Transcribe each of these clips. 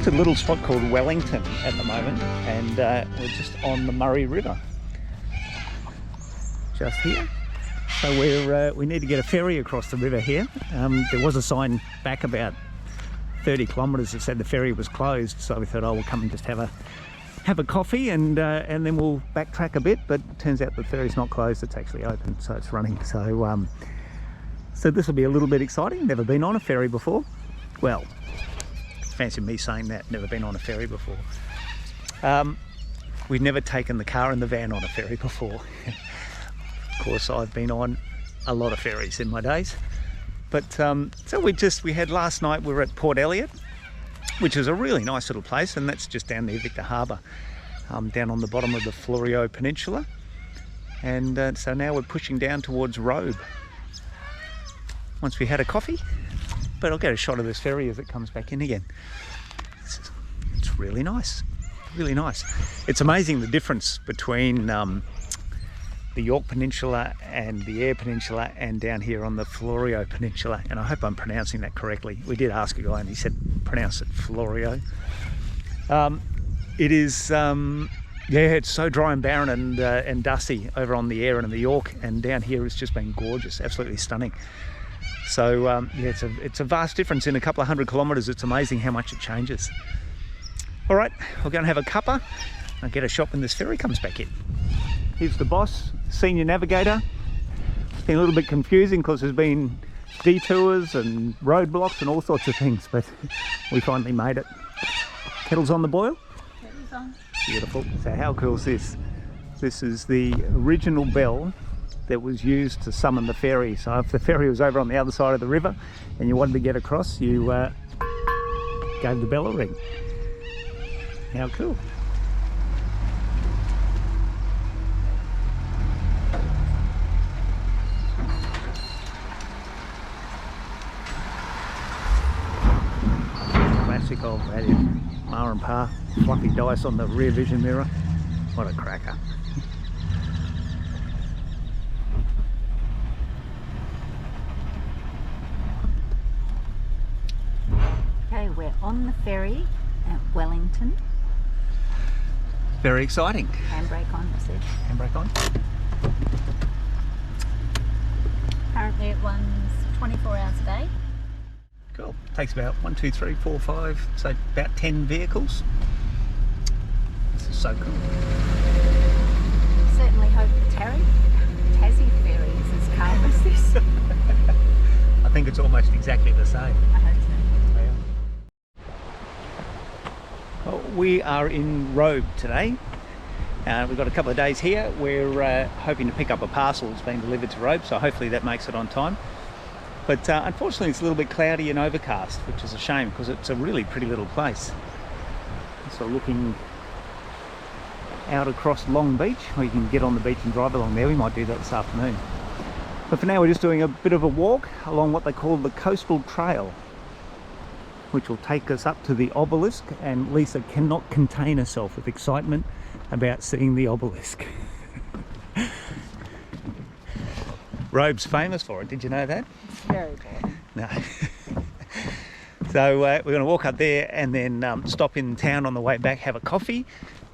just a little spot called Wellington at the moment, and we're just on the Murray River, just here. So we need to get a ferry across the river here. There was a sign back about 30 kilometres that said the ferry was closed, so we thought, oh, we'll come and just have a coffee and then we'll backtrack a bit. But it turns out the ferry's not closed; it's actually open, so it's running. So this will be a little bit exciting. Never been on a ferry before. Well, fancy me saying that. Never been on a ferry before. We've never taken the car and the van on a ferry before. Of course, I've been on a lot of ferries in my days. But so we had last night, we were at Port Elliot, which is a really nice little place, and that's just down near Victor Harbour, down on the bottom of the Florio Peninsula. And so now we're pushing down towards Robe. Once we had a coffee, but I'll get a shot of this ferry as it comes back in again. It's really nice, really nice. It's amazing the difference between the York Peninsula and the Eyre Peninsula and down here on the Florio Peninsula, and I hope I'm pronouncing that correctly. We did ask a guy and he said pronounce it Florio. It is it's so dry and barren and dusty over on the Eyre and in the York, and down here it's just been gorgeous, absolutely stunning. So it's a vast difference in a couple of 100 kilometres. It's amazing how much it changes. All right, we're going to have a cuppa. I'll get a shot when this ferry comes back in. Here's the boss, senior navigator. It's been a little bit confusing because there's been detours and roadblocks and all sorts of things, but we finally made it. Kettle's on the boil? Kettle's on. Beautiful. So how cool is this? This is the original bell that was used to summon the ferry. So if the ferry was over on the other side of the river and you wanted to get across, you gave the bell a ring. How cool. Classic old value. Ma and Pa, fluffy dice on the rear vision mirror. What a cracker. Okay, we're on the ferry at Wellington. Very exciting. Handbrake on, I said. Handbrake on. Currently it runs 24 hours a day. Cool. Takes about 1, 2, 3, 4, 5, so about 10 vehicles. This is so cool. Certainly hope the Tassie ferry is as calm as this. I think it's almost exactly the same. I hope so. Well, we are in Robe today. We've got a couple of days here. We're hoping to pick up a parcel that's been delivered to Robe, so hopefully that makes it on time. But unfortunately it's a little bit cloudy and overcast, which is a shame because it's a really pretty little place. So looking out across Long Beach, or you can get on the beach and drive along there. We might do that this afternoon. But for now we're just doing a bit of a walk along what they call the Coastal Trail, which will take us up to the obelisk, and Lisa cannot contain herself with excitement about seeing the obelisk. Robe's famous for it, did you know that? It's very boring. No. So we're going to walk up there and then stop in town on the way back, have a coffee,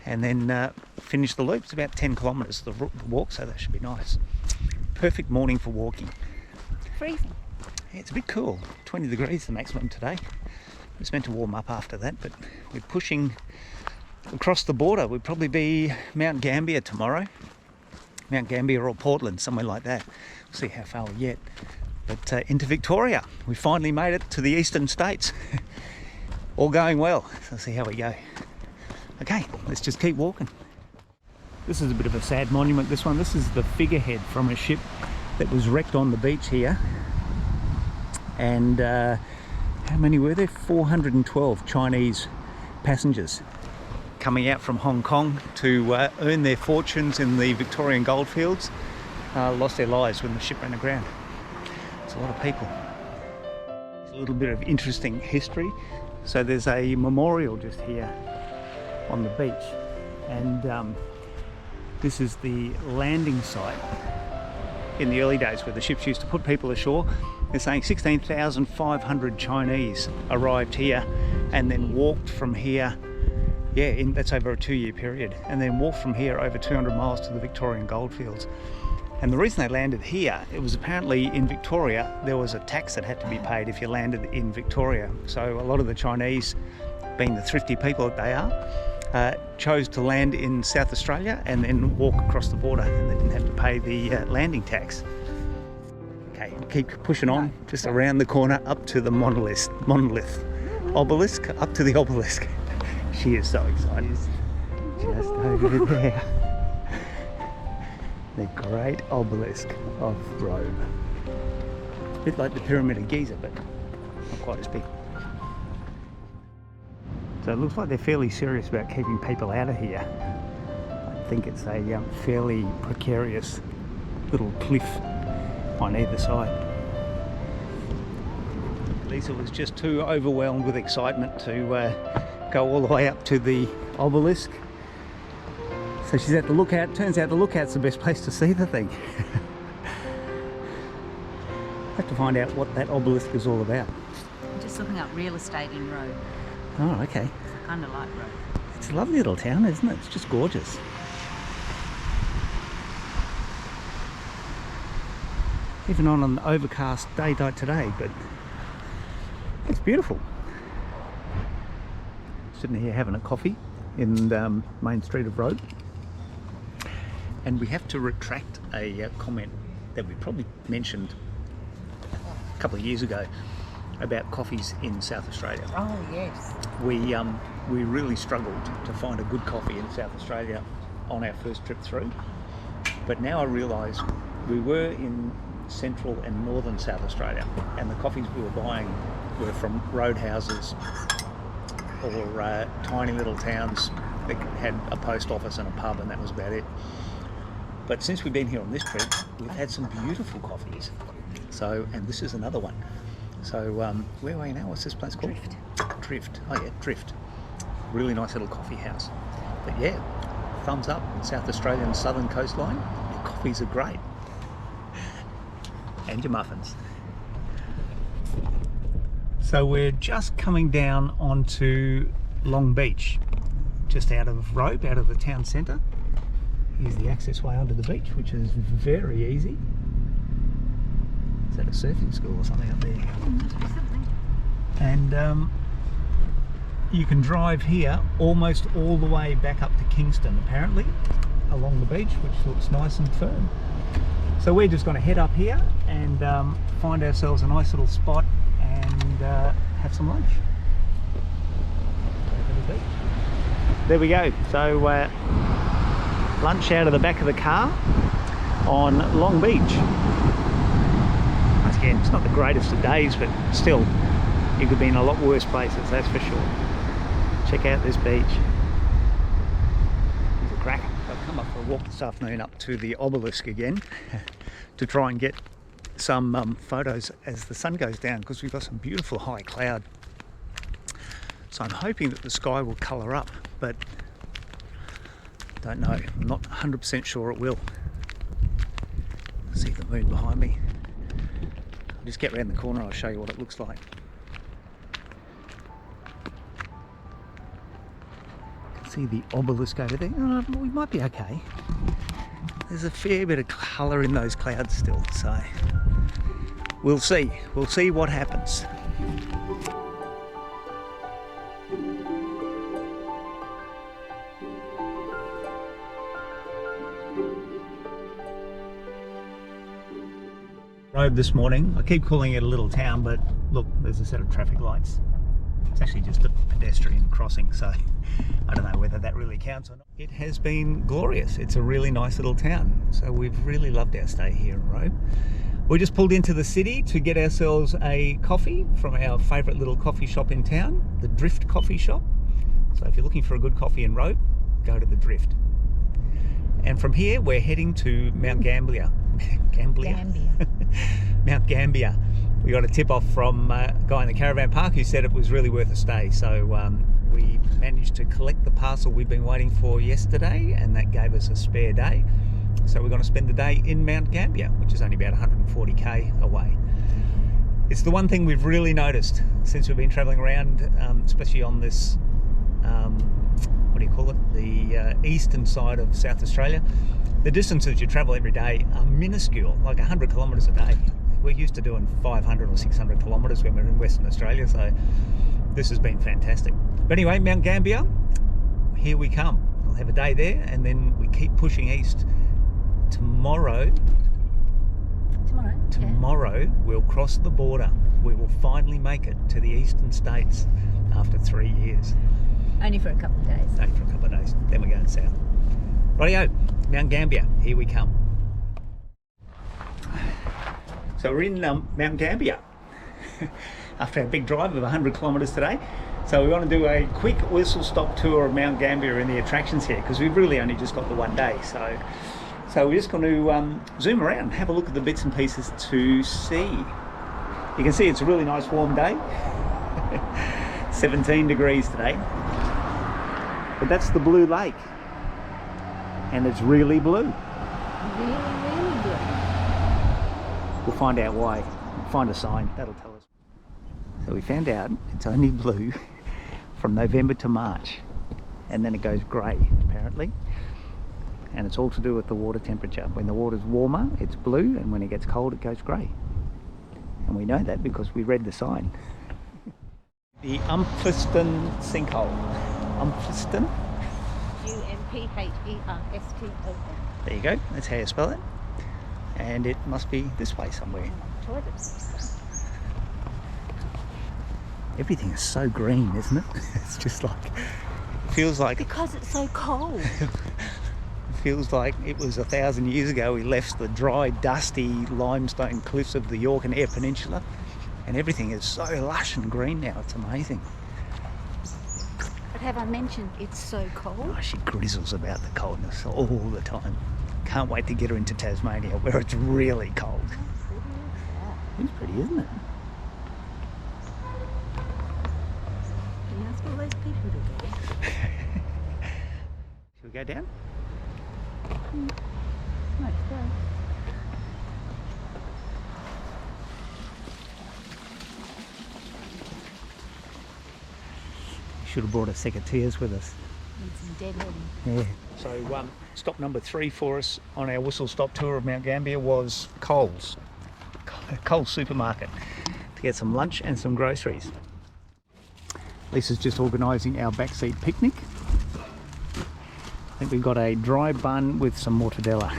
and then finish the loop. It's about 10 kilometres the walk, so that should be nice. Perfect morning for walking. Freezing. Yeah, it's a bit cool. 20 degrees the maximum today. It's meant to warm up after that, but we're pushing across the border. We'll probably be Mount Gambia tomorrow. Mount Gambia or Portland, somewhere like that. We'll see how far we get. But into Victoria. We finally made it to the eastern states. All going well. So let's see how we go. Okay, let's just keep walking. This is a bit of a sad monument, this one. This is the figurehead from a ship that was wrecked on the beach here. And how many were there? 412 Chinese passengers coming out from Hong Kong to earn their fortunes in the Victorian goldfields, lost their lives when the ship ran aground. It's a lot of people. It's a little bit of interesting history. So there's a memorial just here on the beach, and this is the landing site in the early days where the ships used to put people ashore. They're saying 16,500 Chinese arrived here and then walked from here. Yeah, that's over a 2-year period, and then walked from here over 200 miles to the Victorian goldfields. And the reason they landed here, it was apparently in Victoria, there was a tax that had to be paid if you landed in Victoria. So a lot of the Chinese, being the thrifty people that they are, chose to land in South Australia and then walk across the border, and they didn't have to pay the landing tax. Okay, keep pushing on, just around the corner up to the monolith, obelisk, up to the obelisk. She is so excited. Just over there. The great obelisk of Robe. A bit like the Pyramid of Giza, but not quite as big. So it looks like they're fairly serious about keeping people out of here. I think it's a fairly precarious little cliff on either side. Lisa was just too overwhelmed with excitement to go all the way up to the obelisk. So she's at the lookout. Turns out the lookout's the best place to see the thing. I have to find out what that obelisk is all about. I'm just looking up real estate in Robe. Oh, okay. I kind of like Robe. It's a lovely little town, isn't it? It's just gorgeous. Even on an overcast day like today, but it's beautiful. Sitting here having a coffee in the main street of Robe. And we have to retract a comment that we probably mentioned a couple of years ago about coffees in South Australia. Oh, yes. We really struggled to find a good coffee in South Australia on our first trip through. But now I realise we were in central and northern South Australia, and the coffees we were buying were from roadhouses or tiny little towns that had a post office and a pub, and that was about it. But since we've been here on this trip, we've had some beautiful coffees. So, and this is another one. So, where are we now? What's this place called? Drift. Oh yeah, Drift. Really nice little coffee house. But yeah, thumbs up. South Australian southern coastline. Your coffees are great. And your muffins. So we're just coming down onto Long Beach, just out of Robe, out of the town centre. Here's the access way onto the beach, which is very easy. Is that a surfing school or something up there? And you can drive here almost all the way back up to Kingston, apparently, along the beach, which looks nice and firm. So we're just going to head up here and find ourselves a nice little spot and have some lunch. There we go. So lunch out of the back of the car on Long Beach. Once again, it's not the greatest of days, but still, you could be in a lot worse places, that's for sure. Check out this beach. It's a cracker. I've come up for a walk this afternoon up to the obelisk again to try and get some photos as the sun goes down, because we've got some beautiful high cloud. So I'm hoping that the sky will colour up, but don't know. I'm not 100% sure it will. See the moon behind me. I'll just get around the corner and I'll show you what it looks like. You can see the obelisk over there. Oh, we might be okay. There's a fair bit of colour in those clouds still, so we'll see. We'll see what happens. Robe this morning. I keep calling it a little town, but look, there's a set of traffic lights. It's actually just a pedestrian crossing, so I don't know whether that really counts or not. It has been glorious. It's a really nice little town, so we've really loved our stay here in Robe. We just pulled into the city to get ourselves a coffee from our favourite little coffee shop in town, the Drift Coffee Shop. So if you're looking for a good coffee in Robe, go to the Drift. And from here, we're heading to Mount Gambia. Mount Gambia. We got a tip off from a guy in the caravan park who said it was really worth a stay. So we managed to collect the parcel we've been waiting for yesterday, and that gave us a spare day. So we're going to spend the day in Mount Gambia, which is only about 140k away. It's the one thing we've really noticed since we've been travelling around, especially on this, what do you call it, the eastern side of South Australia. The distances you travel every day are minuscule, like 100 kilometres a day. We're used to doing 500 or 600 kilometres when we're in Western Australia, so this has been fantastic. But anyway, Mount Gambia, here we come. We'll have a day there and then we keep pushing east. Tomorrow we'll cross the border. We will finally make it to the eastern states after 3 years. Only for a couple of days. Only for a couple of days. Then we're going south. Rightio, Mount Gambia, here we come. So we're in Mount Gambia after a big drive of 100 kilometres today. So we want to do a quick whistle stop tour of Mount Gambia and the attractions here, because we've really only just got the one day. So we're just going to zoom around and have a look at the bits and pieces to see. You can see it's a really nice warm day. 17 degrees today. But that's the blue lake. And it's really blue. Really blue. We'll find out why. We'll find a sign, that'll tell us. So we found out it's only blue from November to March. And then it goes grey, apparently. And it's all to do with the water temperature. When the water's warmer, it's blue, and when it gets cold, it goes grey. And we know that because we read the sign. The Umpherston sinkhole. Umpherston? Umpherston. There you go, that's how you spell it. And it must be this way somewhere. Toilets. Everything is so green, isn't it? It's just like, it feels like... Because it's so cold. Feels like it was 1,000 years ago we left the dry, dusty limestone cliffs of the York and Eyre Peninsula, and everything is so lush and green now. It's amazing. But have I mentioned it's so cold? Oh, she grizzles about the coldness all the time. Can't wait to get her into Tasmania where it's really cold. It's pretty, isn't it? Can you ask all those people to go? Shall we go down? Let's go. Should have brought a secateurs with us. Need some deadheading. Yeah. So stop number 3 for us on our whistle stop tour of Mount Gambia was Coles supermarket to get some lunch and some groceries. Lisa's just organising our backseat picnic. I think we've got a dry bun with some mortadella.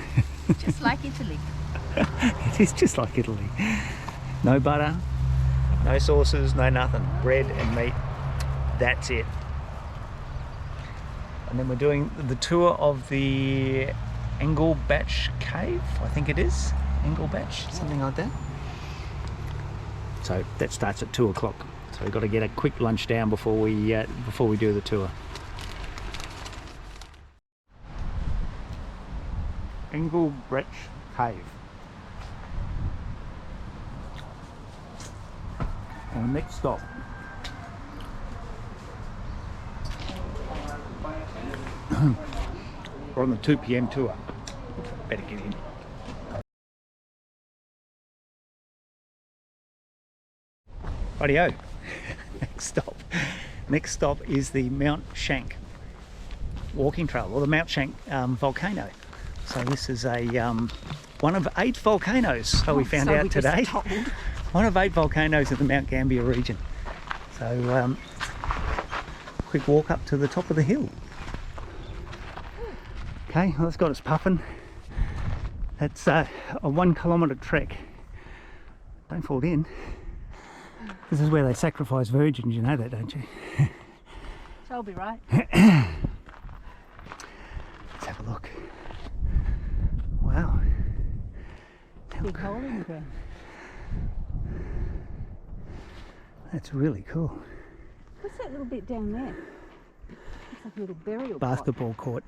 Just like Italy. It is just like Italy. No butter, no sauces, no nothing. Bread and meat. That's it. And then we're doing the tour of the Engelbach Cave, I think it is. Engelbach, something like that. So that starts at 2 o'clock. So we've got to get a quick lunch down before we do the tour. Engelbach Cave. And next stop. We're on the 2 p.m. tour. Better get in. Rightio. Next stop is the Mount Shank walking trail, or the Mount Shank volcano. So this is a one of 8 volcanoes. So we found out today. One of 8 volcanoes in the Mount Gambia region. So quick walk up to the top of the hill. Okay, well, it's got us puffing. That's a 1 kilometre trek. Don't fall in. This is where they sacrifice virgins, you know that, don't you? So I'll be right. Let's have a look. Wow. Big hole in the ground. That's really cool. What's that little bit down there? It's like a little burial Basketball court.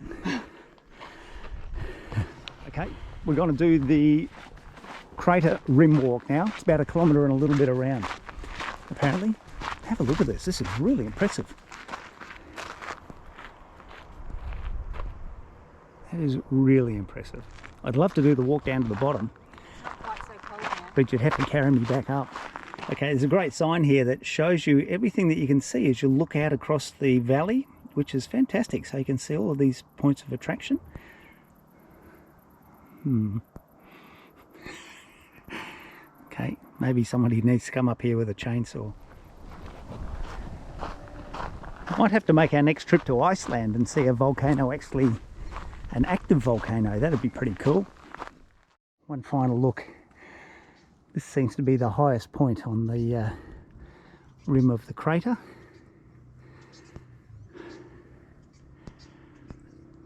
Okay, we're going to do the crater rim walk now. It's about 1 kilometre and a little bit around, apparently. Have a look at this. This is really impressive. That is really impressive. I'd love to do the walk down to the bottom, It's not quite so cold now. but you'd have to carry me back up. Okay, there's a great sign here that shows you everything that you can see as you look out across the valley, which is fantastic. So you can see all of these points of attraction. Okay, maybe somebody needs to come up here with a chainsaw. Might have to make our next trip to Iceland and see a volcano, actually an active volcano. That'd be pretty cool. One final look. This seems to be the highest point on the rim of the crater.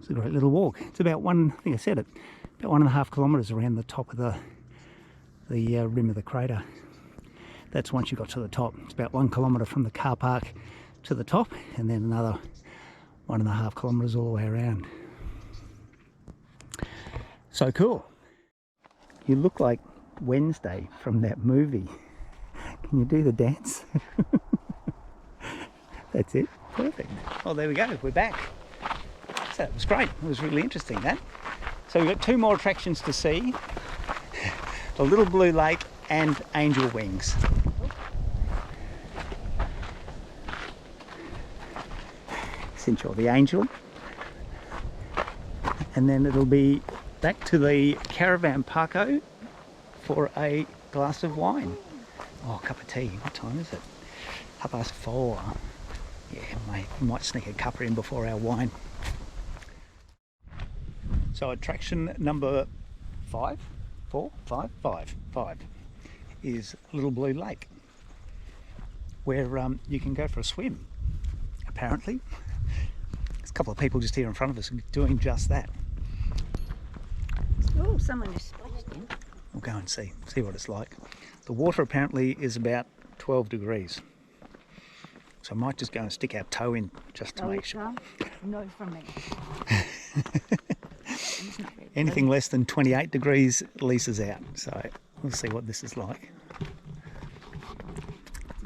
It's a great little walk. It's about I think I said it, about 1.5 kilometres around the top of the rim of the crater. That's once you got to the top. It's about 1 kilometre from the car park to the top, and then another 1.5 kilometres all the way around. So cool. You look like Wednesday from that movie. Can you do the dance? That's it. Perfect. Oh, there we go. We're back. So it was great. It was really interesting, that. So we've got 2 more attractions to see. The Little Blue Lake and Angel Wings. Cinch or the Angel. And then it'll be back to the caravan parko for a glass of wine. Oh, a cup of tea. What time is it? 4:30. Yeah, mate, we might sneak a cuppa in before our wine. So attraction number 5 is Little Blue Lake, where you can go for a swim, apparently. There's a couple of people just here in front of us doing just that. Oh, someone is splashed in. We'll go and see what it's like. The water apparently is about 12 degrees. So I might just go and stick our toe in just to make sure. No from me. Anything less than 28 degrees, Lisa's out. So we'll see what this is like.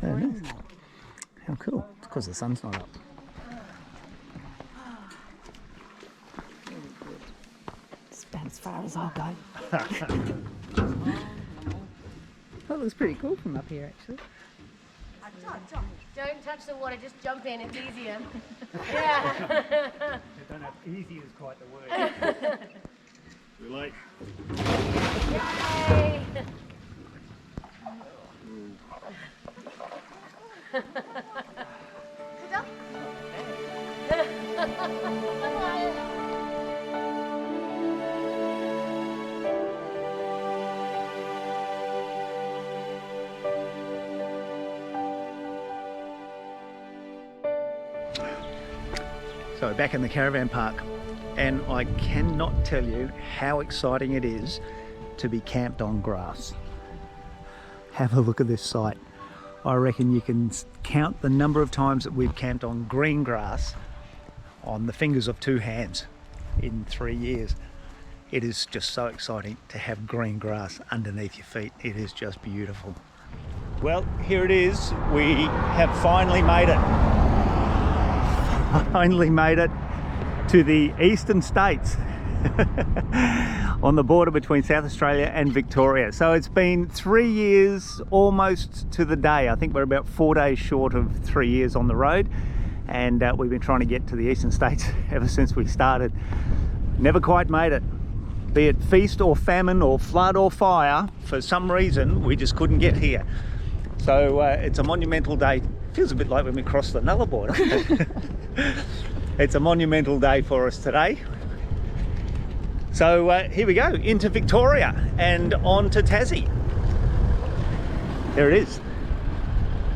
Oh, nice. How cool. It's because the sun's not up. It's about as far as I'll go. That looks pretty cool from up here, actually. Don't touch the water, just jump in, it's easier. Yeah. I don't know if easy is quite the word. Too late. Yay! So we're back in the caravan park, and I cannot tell you how exciting it is to be camped on grass. Have a look at this site. I reckon you can count the number of times that we've camped on green grass on the fingers of 2 hands in 3 years. It is just so exciting to have green grass underneath your feet. It is just beautiful. Well, here it is. We have finally made it. Finally made it to the eastern states on the border between South Australia and Victoria. So it's been 3 years almost to the day. I think we're about 4 days short of 3 years on the road, and we've been trying to get to the eastern states ever since we started. Never quite made it. Be it feast or famine or flood or fire, for some reason we just couldn't get here. So it's a monumental day. Feels a bit like when we crossed the Nullarbor, doesn't it? It's a monumental day for us today. So here we go, into Victoria and on to Tassie. There it is,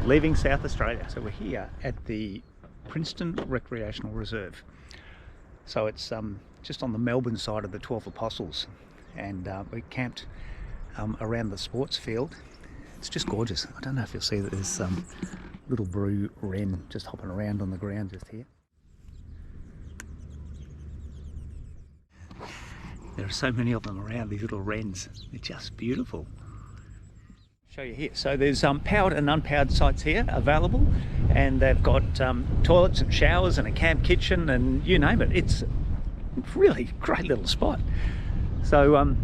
leaving South Australia. So we're here at the Princeton Recreational Reserve. So it's just on the Melbourne side of the 12 Apostles, and we camped around the sports field. It's just gorgeous. I don't know if you'll see that there's some little brew wren just hopping around on the ground just here. There are so many of them around, these little wrens. They're just beautiful. Show you here. So there's powered and unpowered sites here available, and they've got toilets and showers and a camp kitchen and you name it. It's a really great little spot. So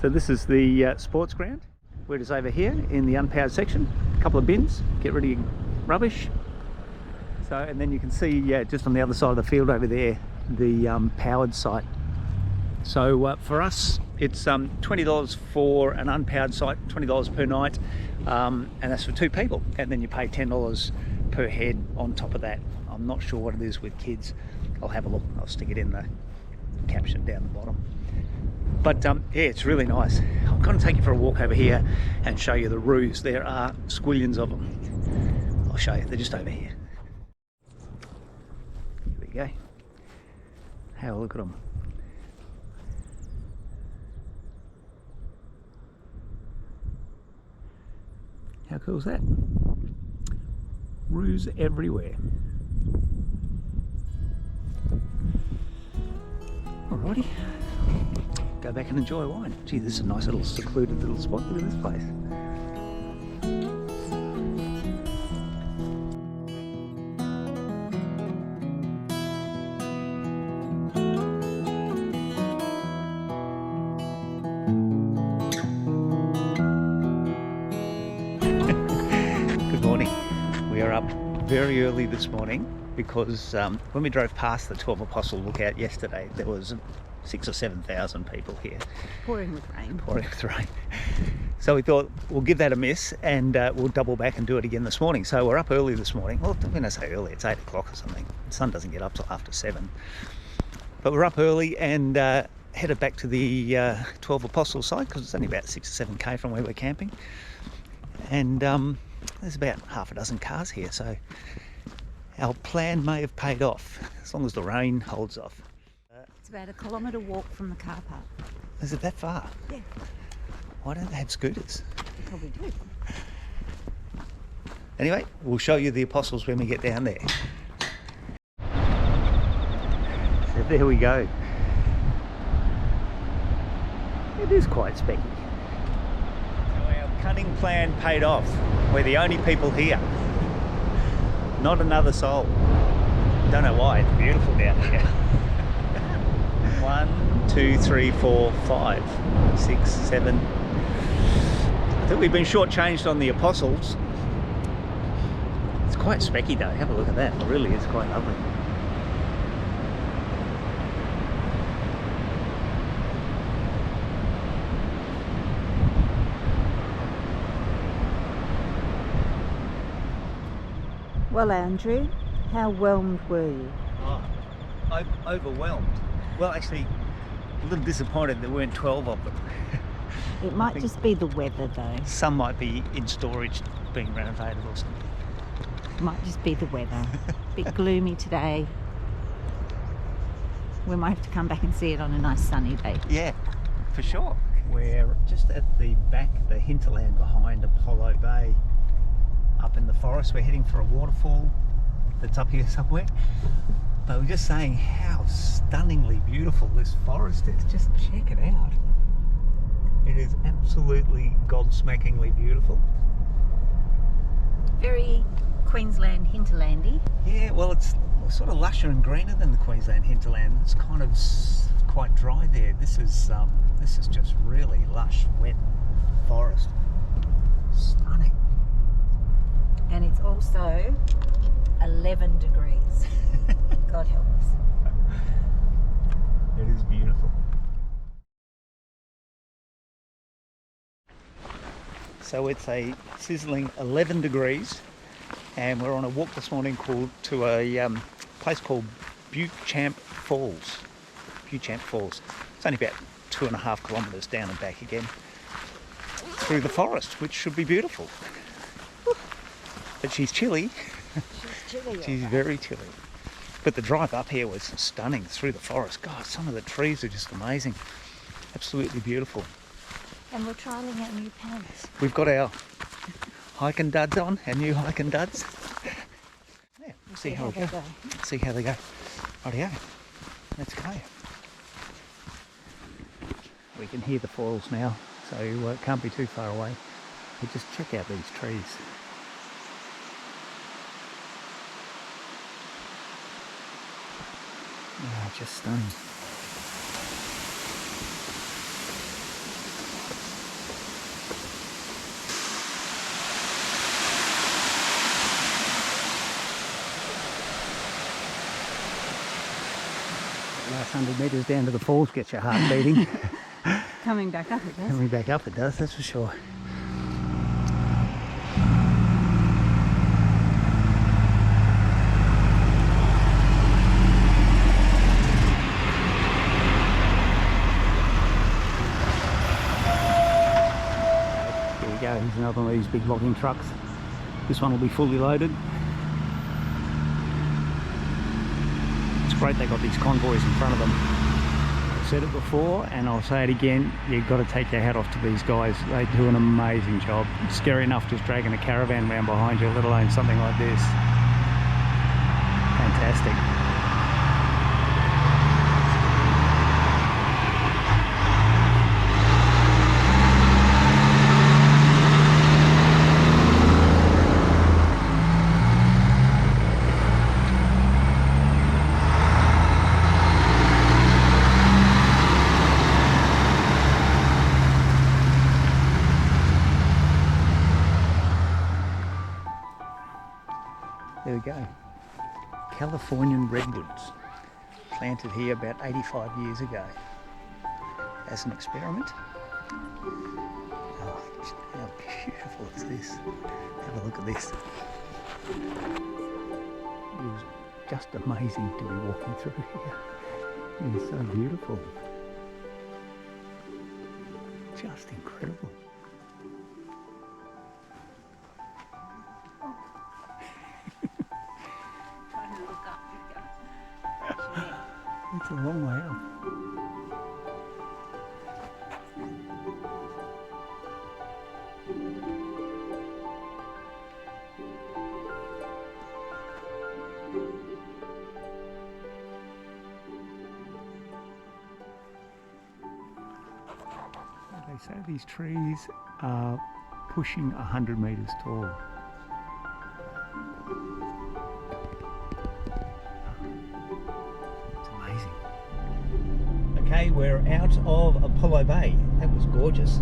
so this is the sports ground. We're just over here in the unpowered section. A couple of bins, get rid of your rubbish. So, and then you can see, yeah, just on the other side of the field over there, the powered site. So for us, it's $20 for an unpowered site, $20 per night, and that's for 2 people. And then you pay $10 per head on top of that. I'm not sure what it is with kids. I'll have a look. I'll stick it in the caption down the bottom. But yeah, it's really nice. I'm going to take you for a walk over here and show you the roos. There are squillions of them. I'll show you. They're just over here. Here we go. Have a look at them. How cool is that? Roos everywhere. Alrighty. Go back and enjoy a wine. Gee, this is a nice little secluded little spot. Look at this place. Good morning. We are up very early this morning because when we drove past the 12 Apostle Lookout yesterday, there was 6,000 or 7,000 people here. Pouring with rain. Pouring with rain. So we thought we'll give that a miss and we'll double back and do it again this morning. So we're up early this morning. Well, when I say early, it's 8 o'clock or something. The sun doesn't get up till after 7. But we're up early and headed back to the 12 Apostle site because it's only about 6 or 7k from where we're camping. And there's about half a dozen cars here, so our plan may have paid off as long as the rain holds off. It's about a kilometre walk from the car park. Is it that far? Yeah. Why don't they have scooters? They probably do. Anyway, we'll show you the Apostles when we get down there. So there we go. It is quite specky. So our cunning plan paid off. We're the only people here. Not another soul. Don't know why, it's beautiful down here. 1, 2, 3, 4, 5, 6, 7. I think we've been shortchanged on the Apostles. It's quite specky though, have a look at that. It really is quite lovely. Well, Andrew, how whelmed were you? Oh, overwhelmed. Well, actually, a little disappointed there weren't 12 of them. It might just be the weather, though. Some might be in storage being renovated or something. It might just be the weather. Bit gloomy today. We might have to come back and see it on a nice sunny day. Yeah, for sure. We're just at the back, the hinterland behind Apollo Bay, up in the forest. We're heading for a waterfall that's up here somewhere. But we're just saying how stunningly beautiful this forest is. Just check it out. It is absolutely gobsmackingly beautiful. Very Queensland hinterlandy. Yeah, well, it's sort of lusher and greener than the Queensland hinterland. It's kind of quite dry there. This is just really lush, wet forest. Stunning. And it's also 11 degrees. God help us. It is beautiful. So it's a sizzling 11 degrees and we're on a walk this morning to a place called Beauchamp Falls. Beauchamp Falls. It's only about 2.5 kilometres down and back again through the forest, which should be beautiful. But she's chilly. She's chilly. She's very chilly. But the drive up here was stunning through the forest. God, some of the trees are just amazing. Absolutely beautiful. And we're trialling our new pants. We've got our hiking duds on, our new hiking duds. Yeah, we'll see how they go. See how they go. Rightio, let's go. We can hear the foils now, so it can't be too far away. But just check out these trees. Oh, just stunning. Last 100 metres down to the falls gets your heart beating. Coming back up it does. Coming back up it does, that's for sure. Here we go, here's another one of these big logging trucks. This one will be fully loaded. It's great they got these convoys in front of them. I've said it before and I'll say it again, you've got to take your hat off to these guys. They do an amazing job. It's scary enough just dragging a caravan around behind you, let alone something like this. Fantastic. There we go. Californian redwoods, planted here about 85 years ago as an experiment. Oh, how beautiful is this? Have a look at this. It is just amazing to be walking through here. It is so beautiful. Just incredible. It's a long way up. They say these trees are pushing 100 metres tall. Okay, we're out of Apollo Bay. That was gorgeous.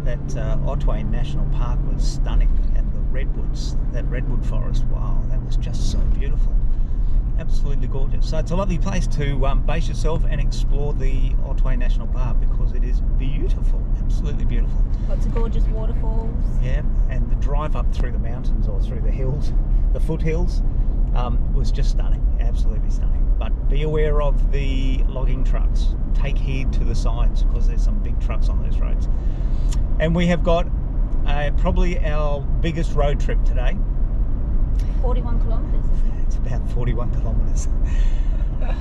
That Otway National Park was stunning, and the redwoods, that redwood forest, wow, that was just so beautiful. Absolutely gorgeous. So it's a lovely place to base yourself and explore the Otway National Park because it is beautiful, absolutely beautiful. Lots of gorgeous waterfalls. Yeah, and the drive up through the mountains or through the hills, the foothills, was just stunning, absolutely stunning. But be aware of the logging trucks. Take heed to the signs because there's some big trucks on those roads. And we have got probably our biggest road trip today. 41 kilometres, isn't it? It's about 41 kilometres.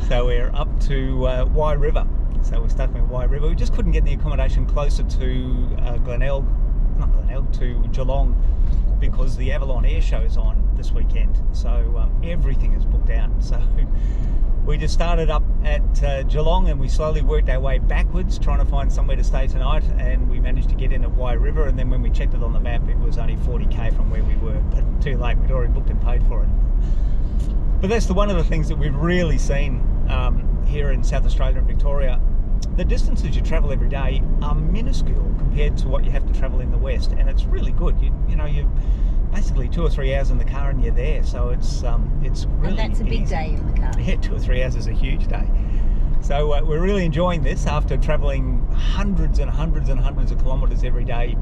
So we're up to Wye River. So we're stuck in Wye River. We just couldn't get the accommodation closer to to Geelong because the Avalon Air Show is on this weekend. So everything is booked out. So we just started up at Geelong and we slowly worked our way backwards trying to find somewhere to stay tonight, and we managed to get in at Wye River, and then when we checked it on the map it was only 40k from where we were, but too late, we'd already booked and paid for it. But that's one of the things that we've really seen here in South Australia and Victoria. The distances you travel every day are minuscule compared to what you have to travel in the West, and it's really good. You know, you're basically 2 or 3 hours in the car and you're there, so it's really And that's a big easy. day in the car. Yeah, 2 or 3 hours is a huge day. So we're really enjoying this after travelling hundreds and hundreds and hundreds of kilometres every day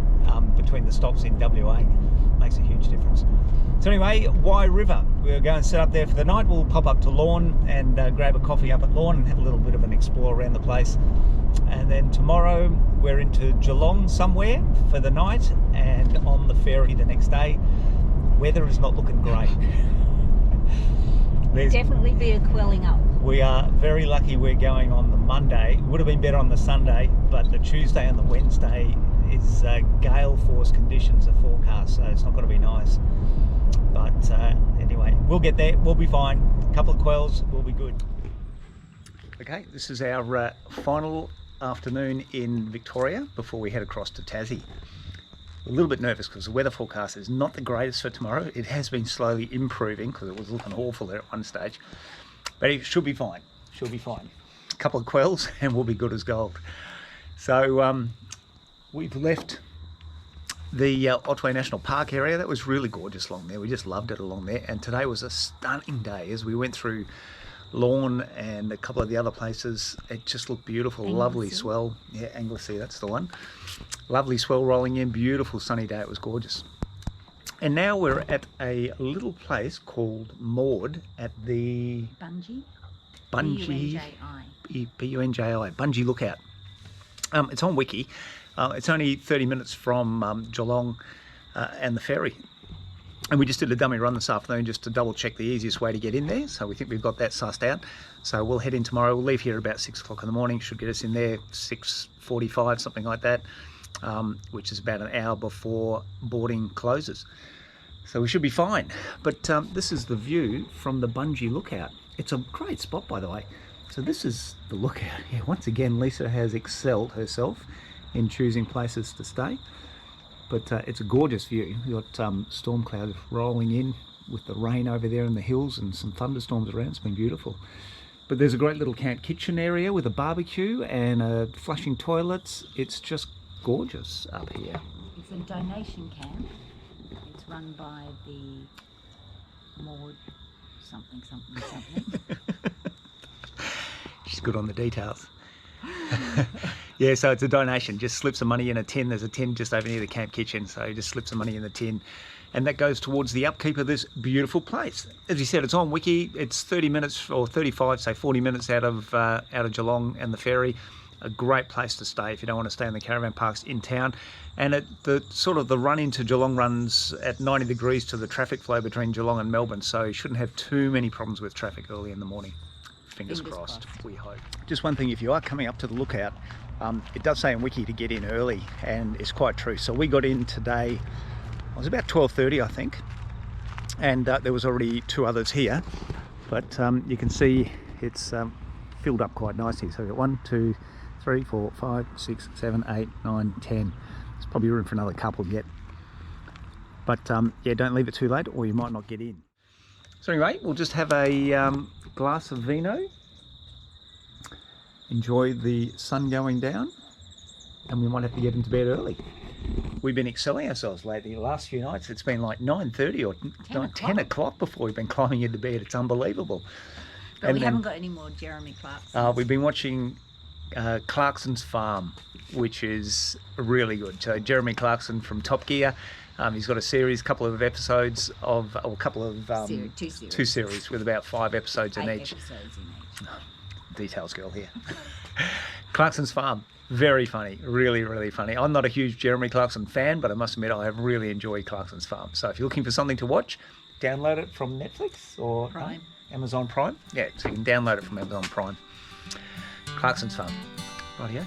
between the stops in WA. Makes a huge difference. So anyway, Wye River, we'll go and set up there for the night. We'll pop up to Lorne and grab a coffee up at Lorne and have a little bit of an explore around the place. And then tomorrow we're into Geelong somewhere for the night, and on the ferry the next day. Weather is not looking great. Definitely be a quelling up. We are very lucky we're going on the Monday. It would have been better on the Sunday, but the Tuesday and the Wednesday is gale force conditions are forecast, so it's not going to be nice. But anyway, we'll get there, we'll be fine. A couple of quells, we'll be good. Okay, this is our final afternoon in Victoria before we head across to Tassie. We're a little bit nervous because the weather forecast is not the greatest for tomorrow. It has been slowly improving because it was looking awful there at one stage. But it should be fine, should be fine. A couple of quells and we'll be good as gold. So we've left the Otway National Park area. That was really gorgeous along there. We just loved it along there. And today was a stunning day as we went through lawn and a couple of the other places. It just looked beautiful. Lovely Anglesey. swell. Yeah, Anglesey, that's the one. Lovely swell rolling in. Beautiful sunny day. It was gorgeous. And now we're at a little place called Maud at the Bungee. Bungee Bunji. Bunji Bungee Lookout. It's on Wiki. It's only 30 minutes from Geelong and the ferry. And we just did a dummy run this afternoon just to double check the easiest way to get in there. So we think we've got that sussed out. So we'll head in tomorrow. We'll leave here about 6 o'clock in the morning. Should get us in there 6:45, something like that, which is about an hour before boarding closes. So we should be fine. But this is the view from the Bungee Lookout. It's a great spot, by the way. So this is the lookout. Yeah, once again, Lisa has excelled herself in choosing places to stay. But it's a gorgeous view. You've got storm clouds rolling in with the rain over there in the hills and some thunderstorms around. It's been beautiful. But there's a great little camp kitchen area with a barbecue and flushing toilets. It's just gorgeous up here. It's a donation camp. It's run by the Maud something. She's good on the details. Yeah, so it's a donation. Just slip some money in a tin. There's a tin just over near the camp kitchen, so just slip some money in the tin, and that goes towards the upkeep of this beautiful place. As you said, it's on Wiki. It's 30 minutes or 35, say 40 minutes out of Geelong and the ferry. A great place to stay if you don't want to stay in the caravan parks in town. And the run into Geelong runs at 90 degrees to the traffic flow between Geelong and Melbourne, so you shouldn't have too many problems with traffic early in the morning. Fingers crossed, we hope. Just one thing, if you are coming up to the lookout, it does say in Wiki to get in early, and it's quite true. So we got in today, it was about 12:30 I think, and there was already 2 others here, but you can see it's filled up quite nicely. So we've got 1, 2, 3, 4, 5, 6, 7, 8, 9, 10. There's probably room for another couple yet. But yeah, don't leave it too late or you might not get in. So anyway, we'll just have a glass of vino, enjoy the sun going down, and we might have to get into bed early. We've been excelling ourselves lately. The last few nights it's been like 9:30 or 10 o'clock before we've been climbing into bed. It's unbelievable. But we haven't got any more Jeremy Clarkson. We've been watching Clarkson's Farm, which is really good. So Jeremy Clarkson from Top Gear, he's got a series, couple of episodes of, or a couple of two series with about 5 episodes in each. Details girl here. Clarkson's Farm, very funny, really funny. I'm not a huge Jeremy Clarkson fan, but I must admit I have really enjoyed Clarkson's Farm. So if you're looking for something to watch, download it from Netflix or Prime. Amazon Prime. Yeah, so you can download it from Amazon Prime. Clarkson's Farm. Rightio.